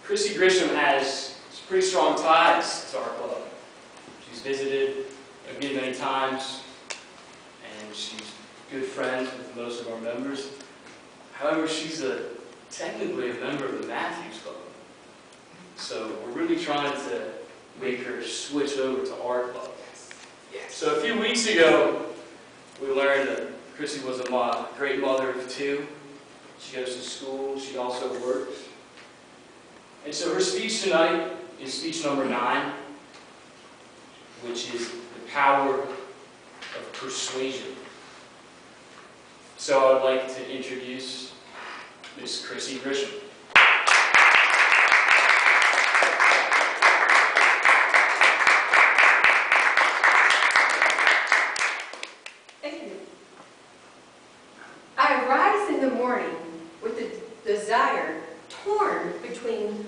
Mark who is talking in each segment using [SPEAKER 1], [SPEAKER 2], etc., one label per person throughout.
[SPEAKER 1] Chrissy Grisham has some pretty strong ties to our club. She's visited many times, and she's good friends with most of our members. However, she's technically a member of the Matthews Club. So we're really trying to make her switch over to our club. So a few weeks ago, we learned that Chrissy was a great mother of two. She goes to school. She also works. And so her speech tonight is speech number 9, which is the power of persuasion. So I'd like to introduce Miss Chrissy Grisham.
[SPEAKER 2] Thank you. I rise in the morning with the desire, torn between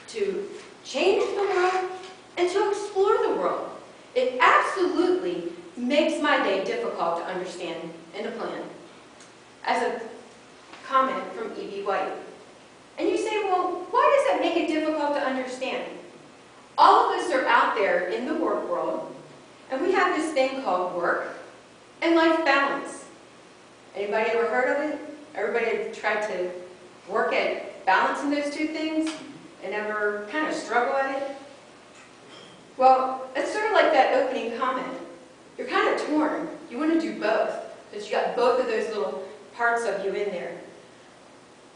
[SPEAKER 2] to change the world and to explore the world. It absolutely makes my day difficult to understand and to plan. As a comment from E.B. White. And you say, well, why does that make it difficult to understand? All of us are out there in the work world, and we have this thing called work and life balance. Anybody ever heard of it? Everybody tried to work at balancing those two things and ever kind of struggle at it? Well, it's sort of like that opening comment. You're kind of torn. You want to do both, because you got both of those little parts of you in there.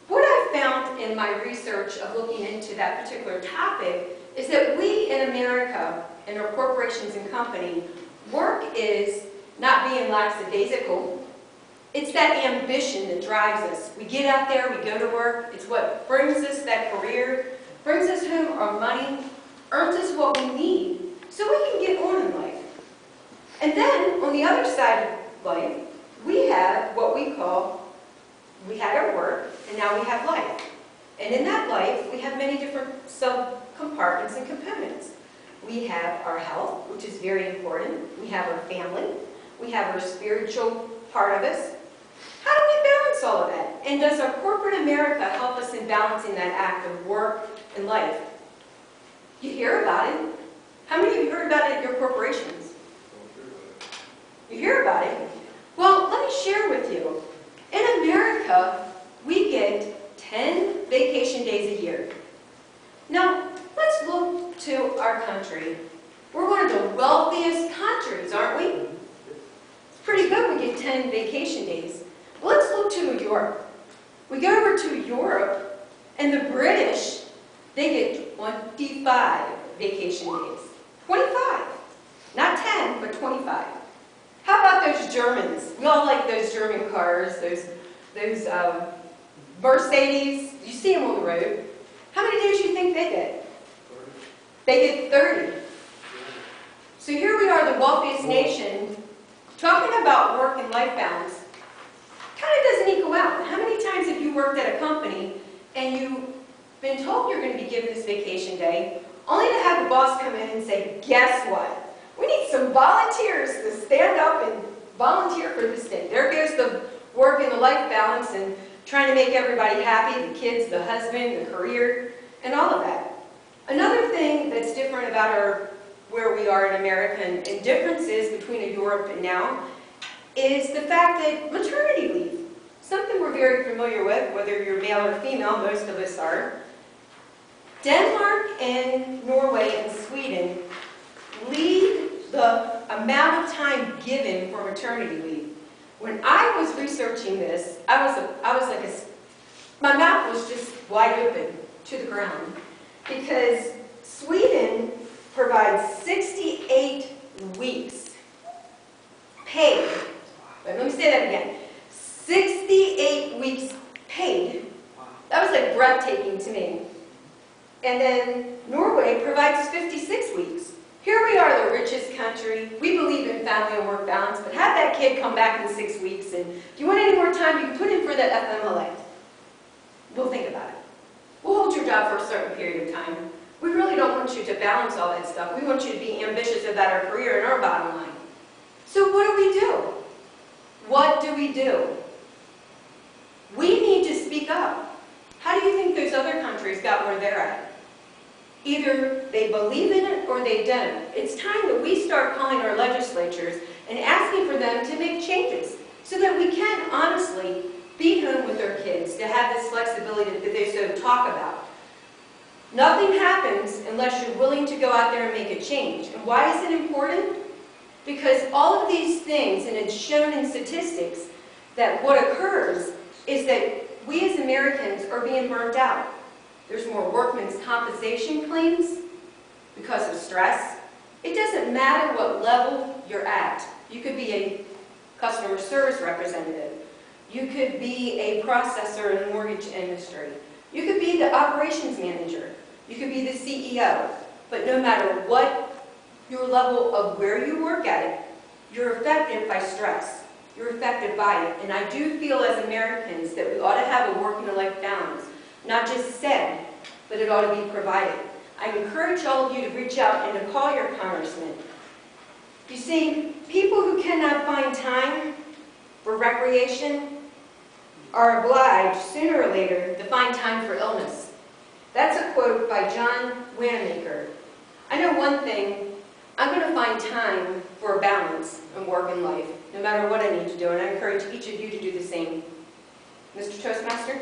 [SPEAKER 2] What I found in my research of looking into that particular topic is that we in America, in our corporations and company, work is not being lackadaisical. It's that ambition that drives us. We get out there, we go to work. It's what brings us that career, brings us home our money, earns us what we need so we can get on in life. And then, on the other side of life, we have what we call, we had our work, and now we have life. And in that life, we have many different sub-compartments and components. We have our health, which is very important. We have our family. We have our spiritual part of us. How do we balance all of that? And does our corporate America help us in balancing that act of work and life? You hear about it. How many of you heard about it at your corporations? You hear about it? Well, let me share with you. In America, we get 10 vacation days a year. Now, let's look to our country. We're one of the wealthiest countries, aren't we? It's pretty good we get 10 vacation days. Well, let's look to Europe. We go over to Europe, and the British, they get 25 vacation days. 25. Not 10, but 25. How about those Germans? We all like those German cars, those Mercedes. You see them on the road. How many days do you think they get? 30. They get 30. So here we are, the wealthiest nation, talking about work and life balance. Kind of doesn't equal out. How many times have you worked at a company and you've been told you're going to be given this vacation day, only to have the boss come in and say, guess what? We need some volunteers to stand up and volunteer for this day. There goes the work and the life balance and trying to make everybody happy, the kids, the husband, the career, and all of that. Another thing that's different about where we are in America and differences between Europe and now is the fact that maternity leave, something we're very familiar with, whether you're male or female, most of us are. Denmark and Norway and Sweden lead the amount of time given for maternity leave. When I was researching this, my mouth was just wide open to the ground, because Sweden provides 68 weeks paid. But let me say that again. 68 weeks paid. That was like breathtaking to me. And then Norway provides 56 weeks. Here we are, the richest country. We believe in family and work balance, but have that kid come back in 6 weeks, and if you want any more time, you can put in for that FMLA. We'll think about it. We'll hold your job for a certain period of time. We really don't want you to balance all that stuff. We want you to be ambitious about our career and our bottom line. So what do? What do? We need to speak up. How do you think those other countries got where they're at? Either they believe in it or they don't. It's time that we start calling our legislatures and asking for them to make changes so that we can honestly be home with our kids, to have this flexibility that they so talk about. Nothing happens unless you're willing to go out there and make a change. And why is it important? Because all of these things, and it's shown in statistics, that what occurs is that we as Americans are being burnt out. There's more workmen's compensation claims because of stress. It doesn't matter what level you're at. You could be a customer service representative. You could be a processor in the mortgage industry. You could be the operations manager. You could be the CEO. But no matter what your level of where you work at it, you're affected by stress. You're affected by it. And I do feel as Americans that we ought to have a work and a life balance. Not just said, but it ought to be provided. I encourage all of you to reach out and to call your congressman. You see, people who cannot find time for recreation are obliged, sooner or later, to find time for illness. That's a quote by John Wanamaker. I know one thing, I'm going to find time for a balance in work and life, no matter what I need to do, and I encourage each of you to do the same. Mr. Toastmaster?